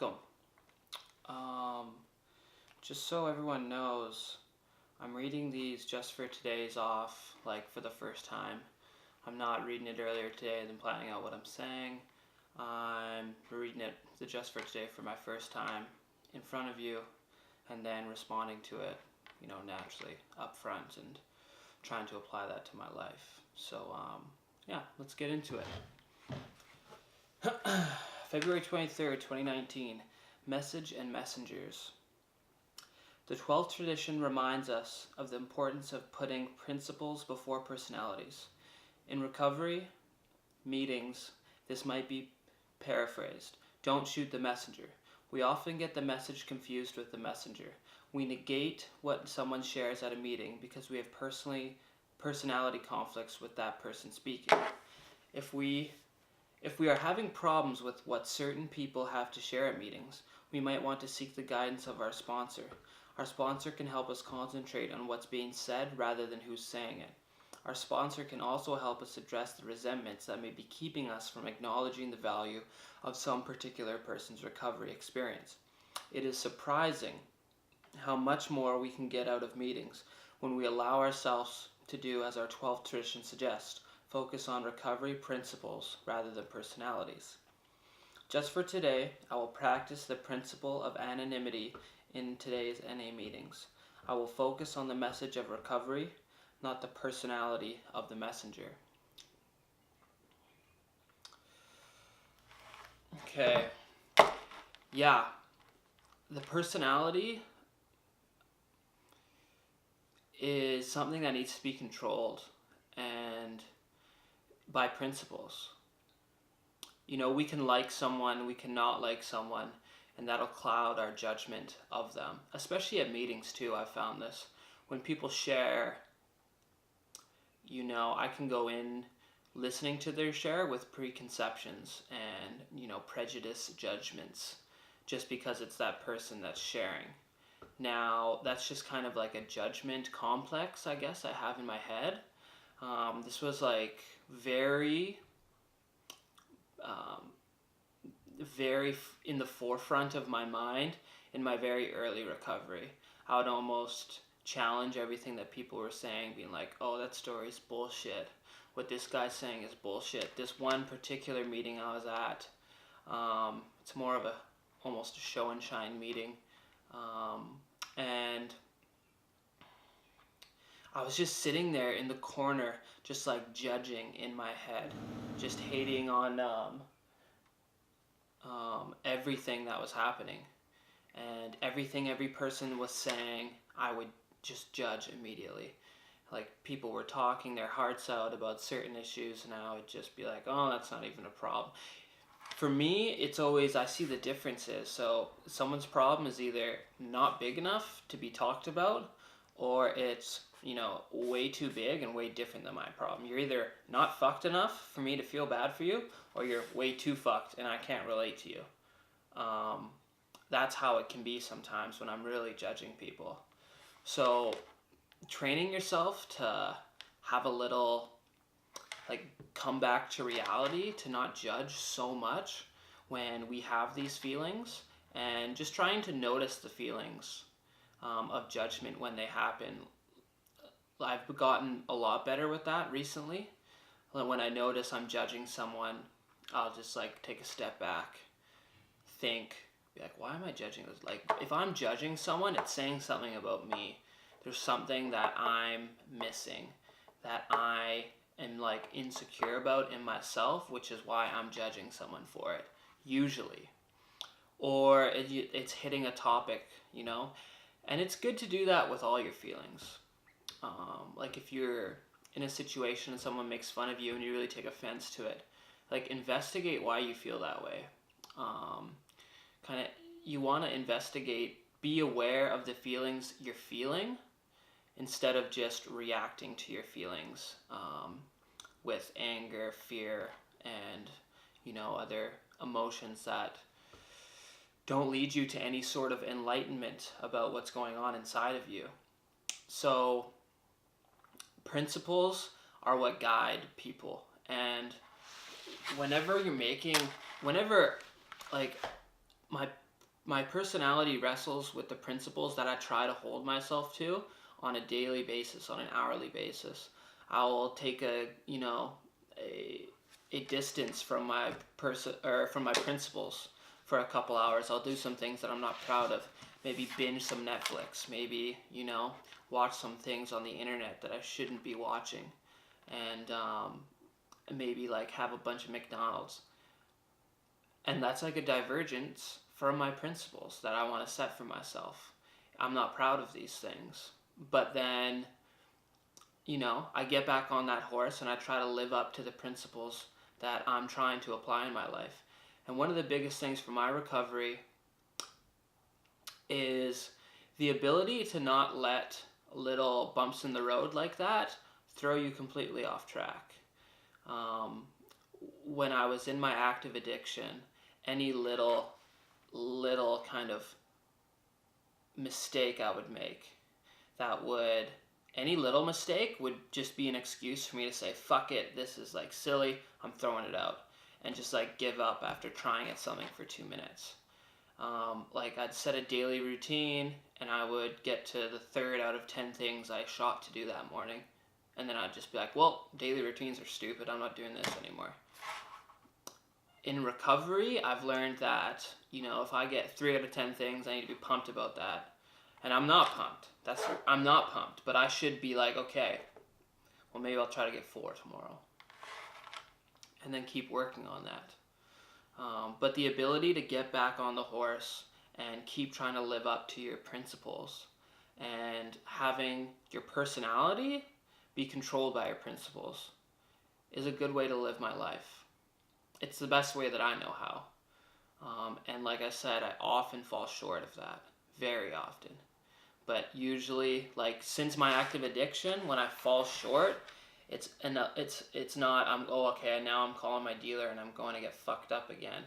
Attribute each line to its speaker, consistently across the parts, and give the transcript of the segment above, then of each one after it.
Speaker 1: welcome. Just so everyone knows, I'm reading these just for today's off, like for the first time. I'm not reading it earlier today, then planning out what I'm saying. I'm reading it just for today for my first time in front of you, and then responding to it, naturally up front and trying to apply that to my life. So, let's get into it. February 23rd, 2019, Message and Messengers. The 12th tradition reminds us of the importance of putting principles before personalities. In recovery meetings, this might be paraphrased: don't shoot the messenger. We often get the message confused with the messenger. We negate what someone shares at a meeting because we have personality conflicts with that person speaking. If we are having problems with what certain people have to share at meetings, we might want to seek the guidance of our sponsor. Our sponsor can help us concentrate on what's being said rather than who's saying it. Our sponsor can also help us address the resentments that may be keeping us from acknowledging the value of some particular person's recovery experience. It is surprising how much more we can get out of meetings when we allow ourselves to do as our 12th tradition suggests: focus on recovery principles rather than personalities. Just for today, I will practice the principle of anonymity in today's NA meetings. I will focus on the message of recovery, not the personality of the messenger. Okay. Yeah. The personality is something that needs to be controlled and by principles. We can like someone, we can not like someone, and that'll cloud our judgment of them. Especially at meetings too, I've found this. When people share, I can go in listening to their share with preconceptions and, prejudice judgments just because it's that person that's sharing. Now, that's just kind of like a judgment complex, I guess, I have in my head. This was like very in the forefront of my mind in my very early recovery. I would almost challenge everything that people were saying, being like, oh, that story's bullshit. What this guy's saying is bullshit. This one particular meeting I was at, it's more of almost a show and shine meeting. And I was just sitting there in the corner, just like judging in my head, just hating on everything that was happening. And everything every person was saying, I would just judge immediately. Like, people were talking their hearts out about certain issues, and I would just be like, oh, that's not even a problem. For me, it's always, I see the differences. So someone's problem is either not big enough to be talked about, or it's, way too big and way different than my problem. You're either not fucked enough for me to feel bad for you, or you're way too fucked and I can't relate to you. That's how it can be sometimes when I'm really judging people. So training yourself to have a little, come back to reality, to not judge so much when we have these feelings, and just trying to notice the feelings of judgment when they happen. I've gotten a lot better with that recently. When I notice I'm judging someone, I'll just take a step back, think, be like, why am I judging this? If I'm judging someone, it's saying something about me. There's something that I'm missing, that I am insecure about in myself, which is why I'm judging someone for it, usually. Or it's hitting a topic, and it's good to do that with all your feelings. If you're in a situation and someone makes fun of you and you really take offense to it, investigate why you feel that way. You want to investigate, be aware of the feelings you're feeling instead of just reacting to your feelings with anger, fear, and other emotions that don't lead you to any sort of enlightenment about what's going on inside of you. So principles are what guide people, and whenever my personality wrestles with the principles that I try to hold myself to on a daily basis, on an hourly basis. I will take a a distance from my from my principles for a couple hours. I'll do some things that I'm not proud of. Maybe binge some Netflix. Maybe watch some things on the internet that I shouldn't be watching, and maybe like have a bunch of McDonald's. And that's like a divergence from my principles that I want to set for myself. I'm not proud of these things. But then, I get back on that horse and I try to live up to the principles that I'm trying to apply in my life. And one of the biggest things for my recovery is the ability to not let little bumps in the road like that throw you completely off track. When I was in my active addiction, any little kind of mistake I would make, any little mistake would just be an excuse for me to say, fuck it, this is like silly, I'm throwing it out, and just like give up after trying at something for 2 minutes. Like I'd set a daily routine and I would get to the 3rd out of 10 things I shot to do that morning, and then I'd just be like, well, daily routines are stupid, I'm not doing this anymore. In recovery, I've learned that, if I get 3 out of 10 things, I need to be pumped about that. And I'm not pumped. I'm not pumped, but I should be like, okay, well, maybe I'll try to get 4 tomorrow. And then keep working on that. But the ability to get back on the horse and keep trying to live up to your principles and having your personality be controlled by your principles is a good way to live my life. It's the best way that I know how. And like I said, I often fall short of that. Very often. But usually, like, since my active addiction, when I fall short, it's not, now I'm calling my dealer and I'm going to get fucked up again.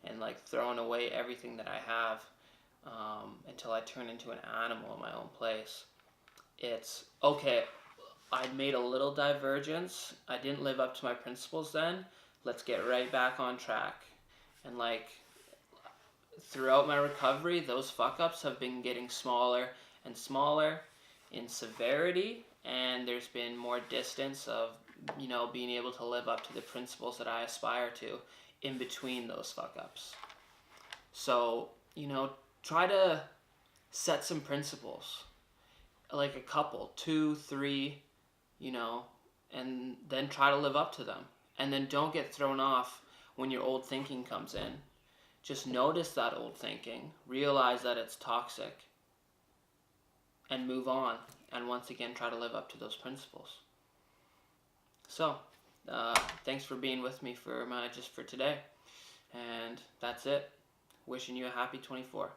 Speaker 1: And, like, throwing away everything that I have until I turn into an animal in my own place. It's, okay, I made a little divergence. I didn't live up to my principles then. Let's get right back on track. And like throughout my recovery, those fuck-ups have been getting smaller and smaller in severity, and there's been more distance of, being able to live up to the principles that I aspire to in between those fuck-ups. So, try to set some principles, like a couple, 2, 3, and then try to live up to them. And then don't get thrown off when your old thinking comes in. Just notice that old thinking, realize that it's toxic, and move on. And once again, try to live up to those principles. So, thanks for being with me for today. And that's it. Wishing you a happy 24.